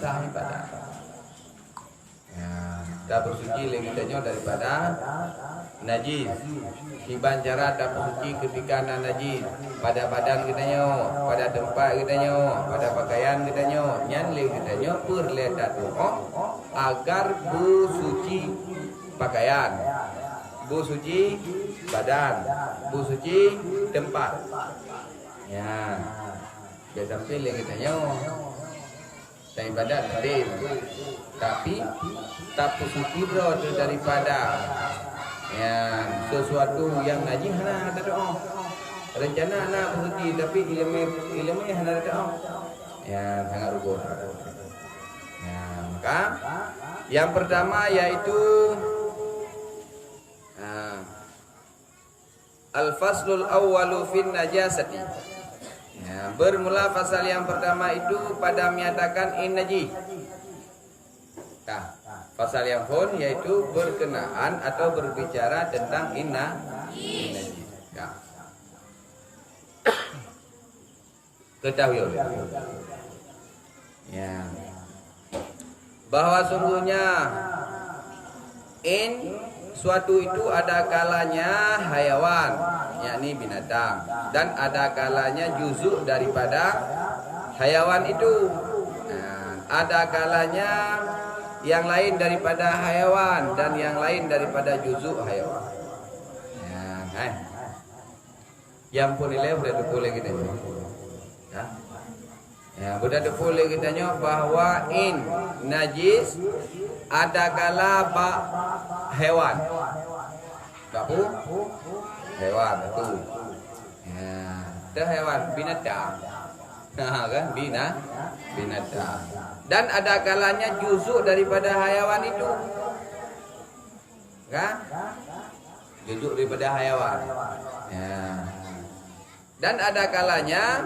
sah ibadah. Ya, tak bersuci lagi tanya daripada najis. Hiban cara tak bersuci ketika najis pada badan kita nyo, pada tempat kita nyo, pada pakaian kita nyo, nyan le kita nyo perledat doa agar bersuci pakaian, bersuci badan, bersuci tempat. Ya, biasa sampai le kita nyo. Dan ibadat hadir, tapi tak bersuci bro daripada ya sesuatu yang najis hana ada doa. Rencana nak bersuci tapi ilmu hana ada doa. Ya sangat rugi. Ya maka yang pertama yaitu al-faslul awwalu fin najasati. Ya, bermula pasal yang pertama itu pada menyatakan in najis. Nah, pasal yang pun yaitu berkenaan atau berbicara tentang in najis. Nah. Ketahui ya, bahwa sungguhnya in suatu itu ada kalanya hayawan, yakni binatang, dan ada kalanya juzuk daripada hayawan itu. Nah, ada kalanya yang lain daripada hayawan dan yang lain daripada juzuk hayawan. Ya, yang pun nilai sudah boleh kita ya, sudah boleh kita bahwa in najis ada kala hewan, bapu hewan itu, ya, itu hewan binatang, nah kan binatang, dan ada kalanya juzuk daripada hayawan itu, kan, juzuk daripada hayawan, ya, dan ada kalanya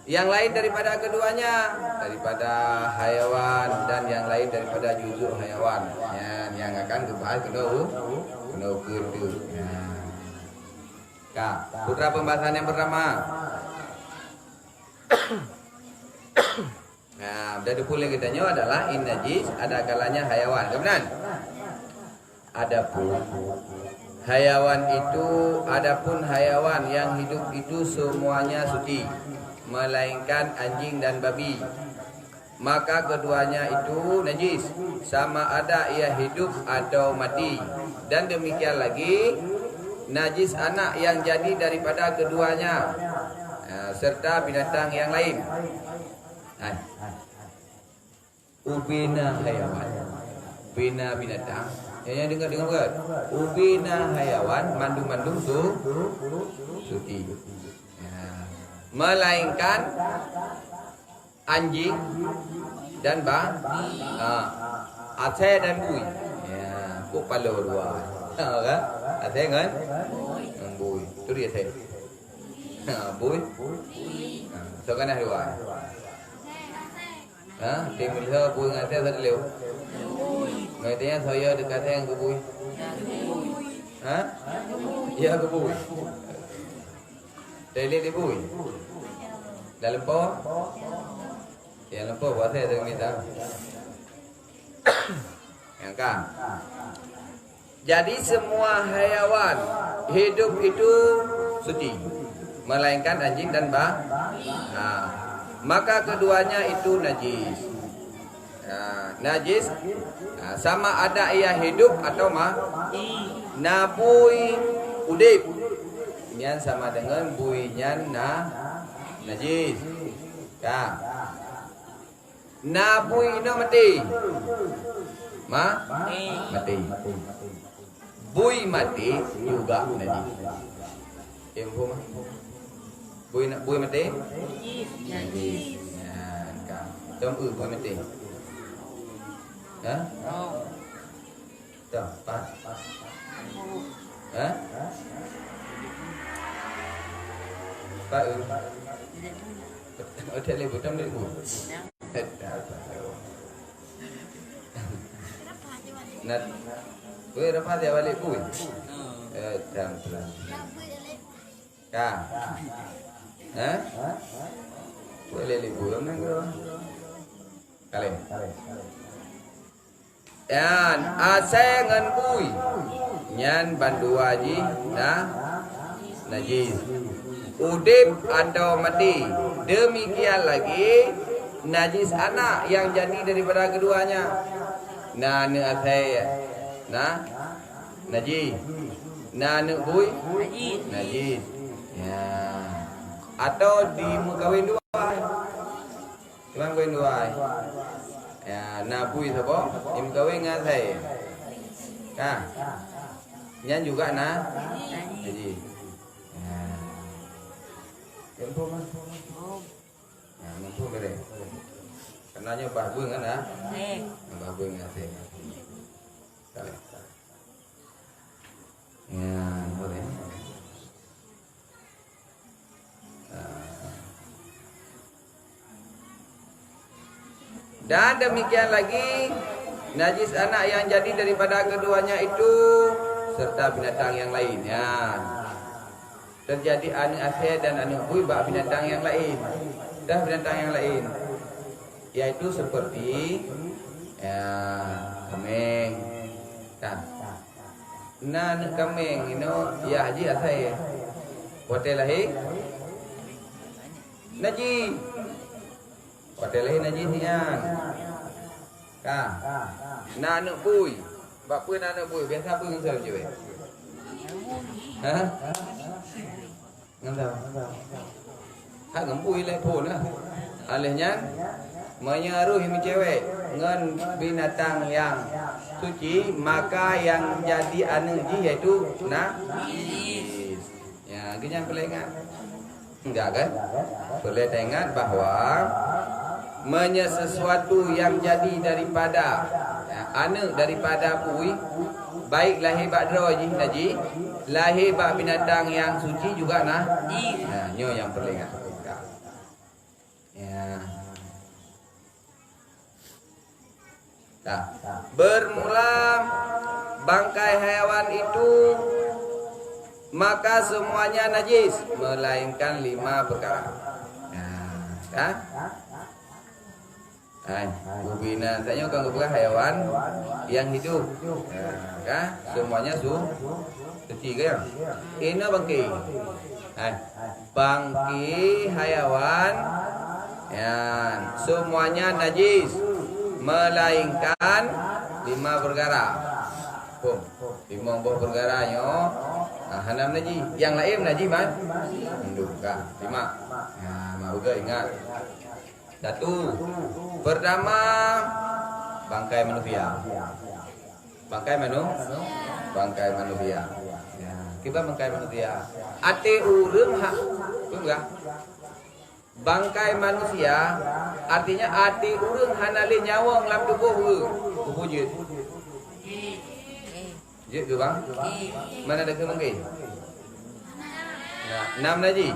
yang lain daripada keduanya, daripada hayawan dan yang lain daripada juzuk hayawan. Ya, yang akan dibahas kedua ya. Kak, putra pembahasan yang pertama. Nah, dari pula kita adalah in najis ada kalanya hayawan. Kemudian adapun hayawan yang hidup itu semuanya suci, melainkan anjing dan babi, maka keduanya itu najis, sama ada ia hidup atau mati. Dan demikian lagi najis anak yang jadi daripada keduanya, serta binatang yang lain. Ubina hayawan, ubina binatang. Yang dengar bukan? Ubina hayawan, mandum tu suci. Melainkan anjing dan aceh dan bui. Ya, kepala dua. Kan? Aceh kan? Bui. Itu dia aceh. Bui. So kan dua. Timur saya bui dengan aceh satu leu. Ngatanya saya dekat yang ke bui. Ya ke bui. Daily di bui. Dalam po. Yang lempo buat saya dengan kita. Yang kan. Jadi semua hayawan hidup itu suci, melainkan anjing dan maka keduanya itu najis. Najis sama ada ia hidup atau nabui udip. Ini sama dengan buinya najis. Nabui no mati. Mati. Bui mati juga najis. Info mah. Bui mati? Najis. Trong bui mati. Tuh, pas. Pak ở thế này 100 đến 1 Nat gue dapat ya balik gue jam gue lele gue nang Kalian. Yan asai ngan bui. Nyan bandua ji najis. Udip atau mati. Demikian lagi najis anak yang jadi daripada keduanya. Nah ne asai najis. Nah ne bui najis. Ya. Atau di mukawin dua. Tuan kawin dua. Ya, nabui sapa? Im kawin ngasai. Kah? Nyan juga jadi. Ya. Tempo mas. Nah, mampu bere. Kenanya bahbung kan ah? Bahbung ngasai. Kali. Ya, boleh. Dan demikian lagi najis anak yang jadi daripada keduanya itu serta binatang yang lainnya. Terjadi anak asih dan anak bui bak binatang yang lain. Dah binatang yang lain. Yaitu seperti kambing. Kan? Nah, kambing ini ya haji asih. Hotel lahir najis. Hotel lahir najis nian. Kah? Nak anak bui. Bapa nak anak bui. Biasa apa yang saya je? Hah? Ngandau. Hak ngembui lah pun lah. Alihnya menyeruh ini cewek ngan binatang yang suci, maka yang jadi anak ji yaitu najis. Ya, gini perlu ingat. Enggak kan? Perlu ingat bahwa sesuatu yang jadi daripada anak daripada pui, baik lahir bak droji najis, lahir bak binatang yang suci juga najis. Nah, nyo yang perlu ingat. Ya. Nah, bermula bangkai hewan itu maka semuanya najis melainkan 5 perkara. Nah, kan? Bubina tanya kan bukan hewan yang hidup. Kan? Semuanya suci kan? Ini bangkai. Bangkai hewan semuanya najis melainkan 5 perkara. 5 perkaranya hanam najis. Yang lain najis man? Duka. 5. Mau juga ingat. 1. Pertama bangkai manusia. Bangkai manusia. Kita bangkai manusia. Ate urang hak. Enggak. Bangkai manusia artinya ati urang hanale nyawa nglam tubuh tubuh je. Je ke bang? Mana ada ke mungkin? Nah, 6 lagi.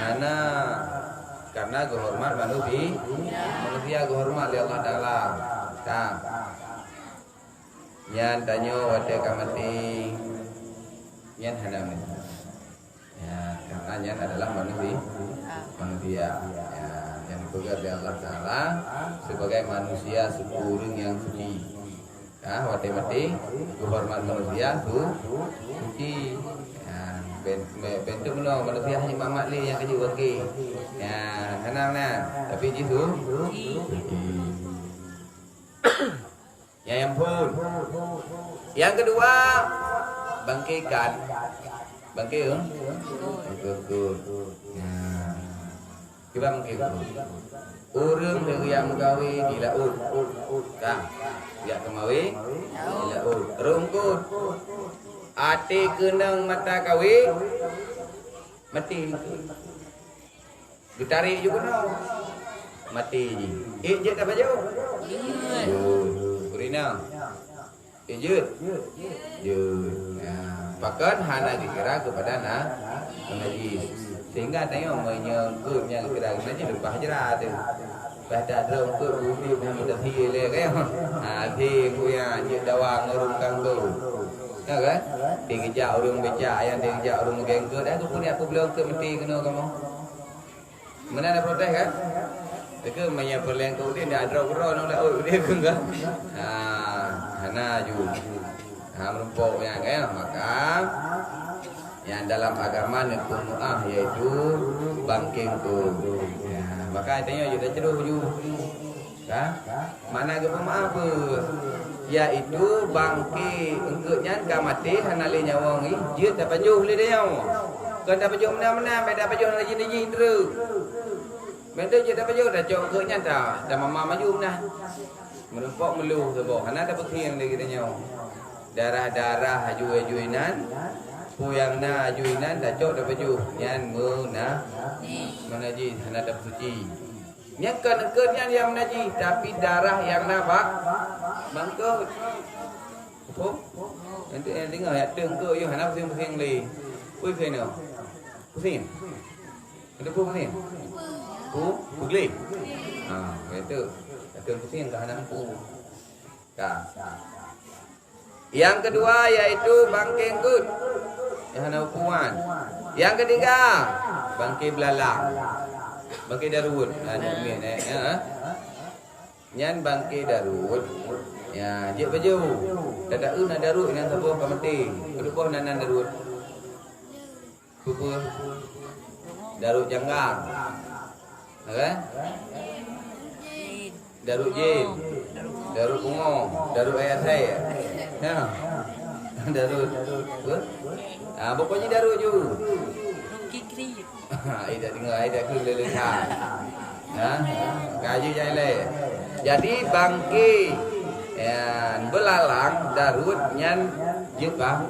Mana? Karena kehormat manusia kehormat oleh Allah Taala. Kan? Nyan tanyo wate kamati. Nyan hadam. Ya, karena nyan adalah manusia. Ya, yang juga oleh Allah Taala sebagai manusia sepurung yang suci. Nah, wate mati kehormat manusia suci. Bentuk menolong manusia hanya mamak li yang kerja wakil. Ya, senang nah. Tapi itu yang pun. Yang kedua, bangkaikan. Bangkai betul. Kita bangkai. Urang yang gawe di laut. Kang, ya kemawi di laut. Rungkut. Ati kenang mata kawi mati. Ditarik juga no. Mati. Ijit apa jauh? Kurina. Ijit. Bahkan hana dikira kepada najis. Sehingga tengok menyangkutnya kira najis lepas jerat tu. Pada rungkut bumi Muhammad Hile kan. Thi kuya je dawang ngurungkan tu. Ya kan? Dikejar orang becak yang dikejar orang gengkut. Aku pun aku belum ke mesti kena kamu. Mana ada protes kan? Teka maya perleng kau dia dah draw-draw nak oi dia ke enggak. Hana ju. Merumpok yang kan maka yang dalam agama Nu'ah yaitu bangking tu. Ya, maka tanya je dah ceruh ju. Mana ke pemaaf apa? Iaitu bangki engkutnya ka mati hanale nyawa ngi je tak pajuh le dia. Kan tak pajuh mana-mana, bai dak pajuh lagi ni terus. Benda je tak pajuh dah cok engkutnya dah mama maju nah. Merumpok melu sebo. Hana tak berkhing lagi dia. Darah-darah ajuinan, puyangna ajuinan dah cok dah pajuh. Yan muna menaji hana dah suci. Yang kan yang menaji tapi darah yang nabak bangkut. Apa? Nanti dengar ya tengko yo hana pusing-pusing li. Pusing no. Pusing. Ada pusing. Pugli. Itu. Akan pusing ke hana pu. Yang kedua yaitu bangking kut. Yang hana hukuman. Yang ketiga bangking belalang. Bangkai Darud. Ni Nyan bangkai Darud. Ya, dia baju. Dadak nak Darud dengan siapa pamati. Kedua nanan Darud. Kupu. Darud janggang. Okey? Darud jin. Darud bungo, Darud ayat saya. Ya. Darud. Pokoknya Darud ju. Kikri. Ai dah dengar, ai dah kelelehan. Kaji jai le. Jadi bangki belalang Darud nyan jepa.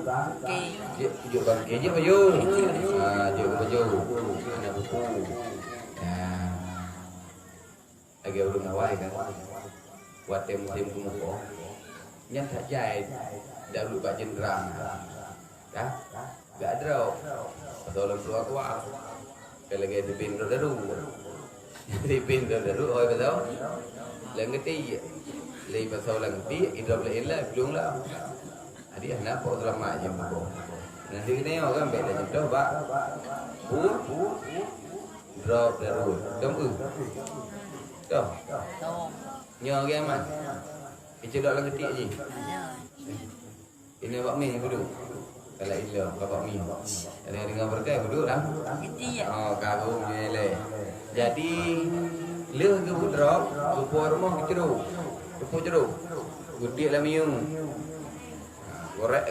Juk bangki je baju. Juk baju. Anak buku. Agak urung awai kan. Buat musim kumuko. Nyan tak jai Darud bak jenderang. Dah. Gak ada. Tolong keluar kuat. Kalau lagi dipin daru. Dipin daru oi betul. Lang keti. Lei pasal lang keti hidup lain lah belum lah. Adi anak kok selama je buku. Nanti kita orang beda jodoh bak. Drop daru. Dom Tuh. Nyo ke aman. Dicedok lang keti je. Ini bak min duduk. Kalau ilah bapak mi. Ada dengan berkai duduk dah. Kagum je le. Jadi leh ke drop, rupa rumah ceru. Rupa ceru. Gudik lah miung.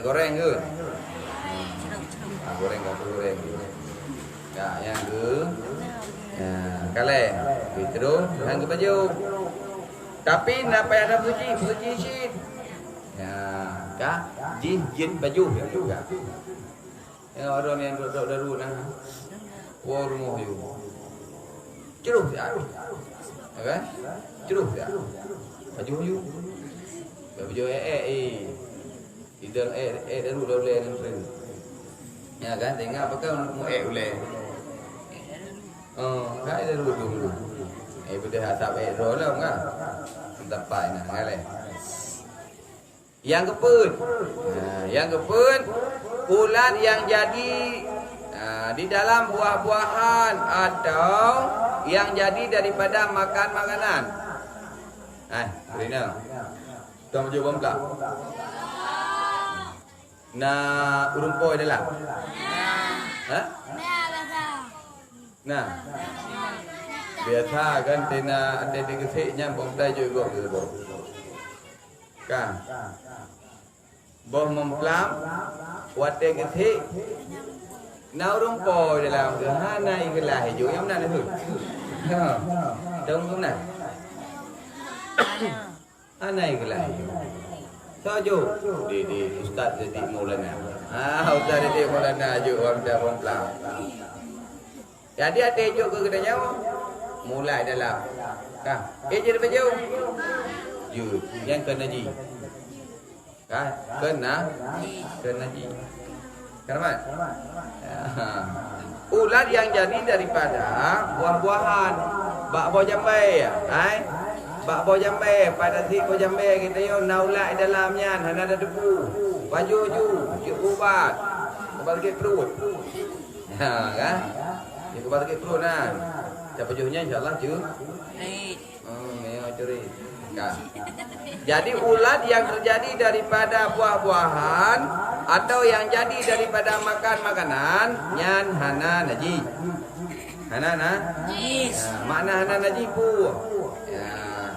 Goreng ke? Goreng ke goreng. Ya, yang ke. Kale. Terus hang ke baju. Tapi nak payah ada puji shit. Jin baju juga. Yang orang yang duduk daru nah. Rumah you. Ceruh ya. Okey? Ceruh ya. Baju you. Baju Idang daru boleh nang. Ya kan tengok pakai mau boleh. Kai daru dulu. Benda hasap ro lah enggak. Tempat nah ngale. Yang kepun. Yang kepun ulat yang jadi di dalam buah-buahan atau yang jadi daripada makan makanan. Rina. Tuan jawab pula. Nah, urumpoi adalah. Nah. Biasa kan tina ada di kesiknya pomplai juga gitu. Kan. Boh memplam wate kesik. Nau rumpoi dalam hana ikhlas hijau yang mana tu? Dong tu mana? Hana ikhlas hijau. Sojo di Ustaz Detik Maulana. Ustaz Detik Maulana je orang dah memplam. Jadi ada hijau ke kedai mulai dalam. Kan? Je baju. Yang kena ji. Kan? Kena ji. Kenapa? Ulat yang jadi daripada buah-buahan. Bak buah jambai. Bak buah jambai. Pada si buah jambai kita yo naulat dalamnya. Hana ada debu. Baju ju. Ubat. Ubat sakit perut. Kan? Ubat sakit perut kan? Tapajuhnya insyaallah ju. Rit. Memang curi. Kan. Jadi ulat yang terjadi daripada buah-buahan atau yang jadi daripada makan makanan nyan hana najis. Hana Najis. ya, makna hana najis pu. Ya,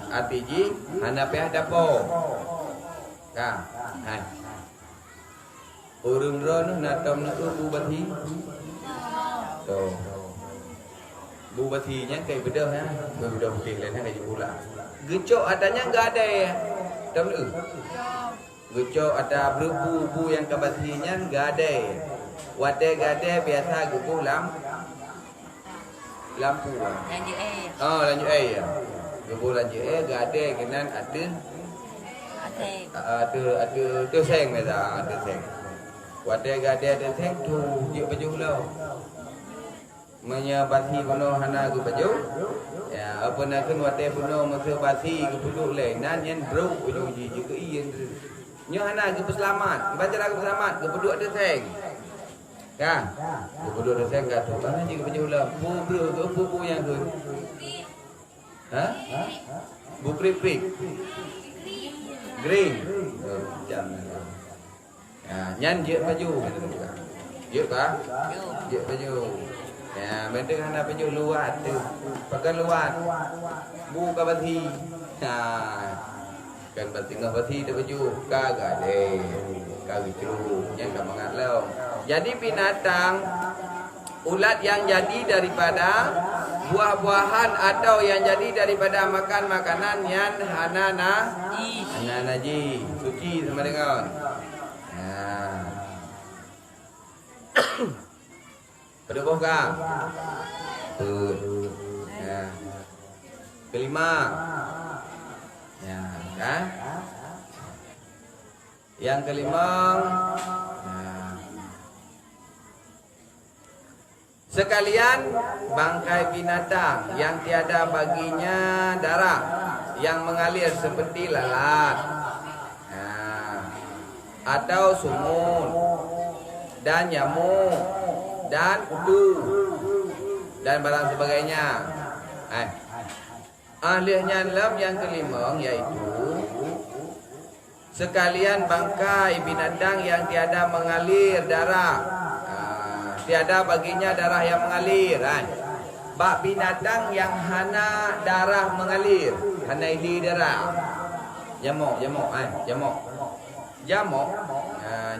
arti ji hana peh dapo. Kan. Hai. Urung ron natam na bu bathi. Tuh. Bu bathinya kayak beda ya. Beda putih lain kayak pula. Gecok adanya enggak ada ya. Tahu lu? Gecok ada berbu yang ke bathinya enggak ada. Wade gade biasa guguh lampu. Lanjut Oh, lanjut ya. Guguh lanjut enggak ada kenan ada tu seng meza ada seng. Wade gade ada seng tu dia baju lo. Menyabati penuh hana gu baju. Ya, apa nak kena wate penuh masa basi gu puluk le. Nan yen bro ujung ji ke ien. Nyo hana gu selamat. Baca lagu selamat gu puluk ada seng. Kan? Gu puluk ada seng kat tu. Mana ji gu baju lah. Bu bro ke bu yang tu. Ha? Bu prik. Green. Jangan. Ya, nyan je baju. Je ka? Je baju. Ya, benda hana baju luar tu. Pakai luar. Buka bathi. Ha. Kan bathi ngah bathi tu baju kagak deh. Kagak ceru. Yang tak mangat lo. Jadi binatang ulat yang jadi daripada buah-buahan atau yang jadi daripada makan makanan yang hana najis. Suci sama dengan. Berdoa kah? Ya. Kelima. Ya, kan? Yang kelima. Ya. Sekalian bangkai binatang yang tiada baginya darah yang mengalir seperti lalat. Ya. Atau sumur dan nyamuk dan kudu dan barang sebagainya. Ahlihnya dalam yang kelima yaitu sekalian bangkai binatang yang tiada mengalir darah, tiada baginya darah yang mengalir. Bak binatang yang hana darah mengalir, hana ili darah. Jamok.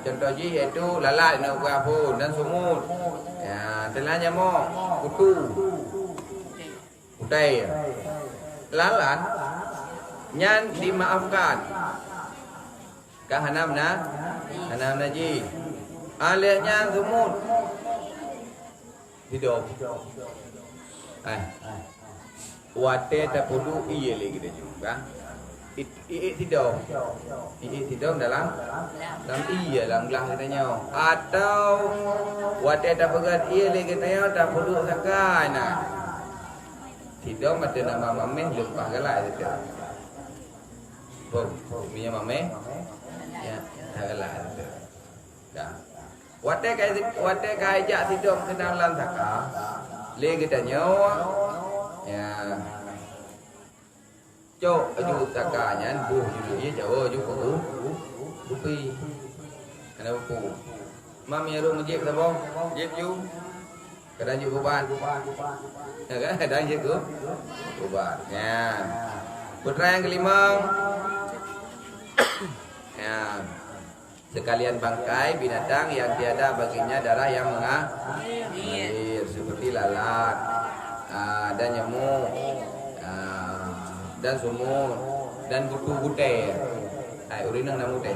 Contoh ji iaitu lalat nak berapun dan sumut. Ya, telah nyamuk, kutu. Utai. Lalat nyan dimaafkan. Ka hanam najis. Alihnya sumut. Hidup. Wate tak perlu iya lagi kita juga. Tidom dalam iya dalam gelang katanya. Atau wate tak pegat iya lagi katanya tak perlu sakai nak. Tidom ada nama mameh lupa galak itu. Punya mameh ya tak galak itu. Dah. Wate kai jak tidom ke dalam saka. Le katanya ya Cok aju takanya buh dia jauh aju buh bupi ada buku mami ru ngejek ta bong jek ju kadang ju buban ya kan kadang jek tu buban ya putra yang kelima ya sekalian bangkai binatang yang tiada baginya darah yang mengalir seperti lalat dan nyamuk dan sumur dan kutu gute. Urinang namu teh.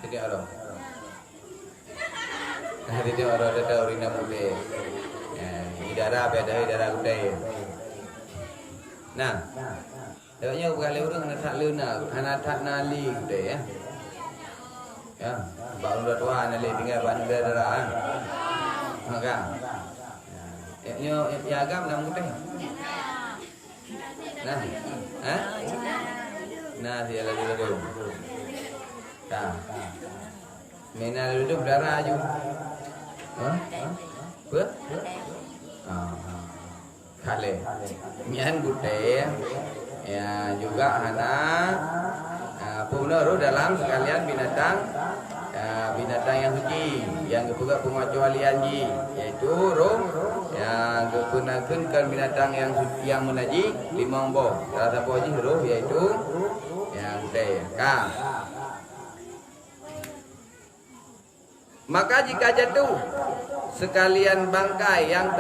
Tidak ada. Tidak ada urinang gute. Idara apa ada idara gute. Nah, tengoknya kalau orang nak tak luna, anak tak nali gute ya. Ya, baru dah tua nali tinggal banyak darah. Maka, ya agam namu teh. Nah, dia lagi duduk. Dah. Mena duduk darah aja. Apa? kale nyan gute ya juga hana pemenuh dalam sekalian binatang binatang yang suci yang juga pengecualian ji yaitu roh yang gunakan binatang yang suci yang menaji limang boh salah satu ji roh yaitu yang ka. Maka jika jatuh sekalian bangkai yang